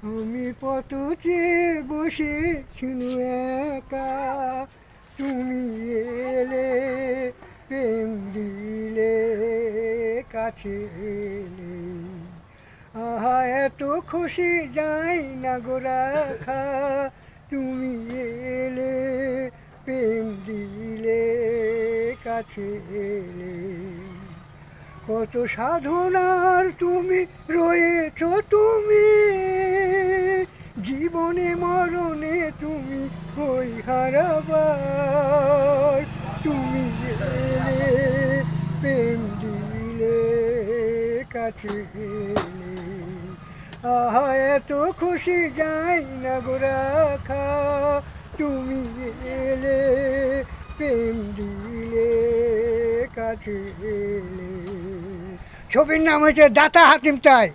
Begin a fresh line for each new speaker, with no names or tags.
আমি পথ চেয়ে বসে শুনু একা, তুমি এলে প্রেম দিলে কাছে এলে, আহা এত খুশি যাই না গো রাখা, তুমি এলে প্রেম দিলে কাছে এলে। কত সাধনার তুমি রয়েছ তুমি, জীবনে মরণে তুমি হই হারাবার, তুমি এলে প্রেম দিলে কাছে এলে, আহা এত খুশি যাই না গো রাখা, তুমি এলে প্রেম দিলে কাছে এলে। ছবির নাম হচ্ছে দাতা হাতিম তাই।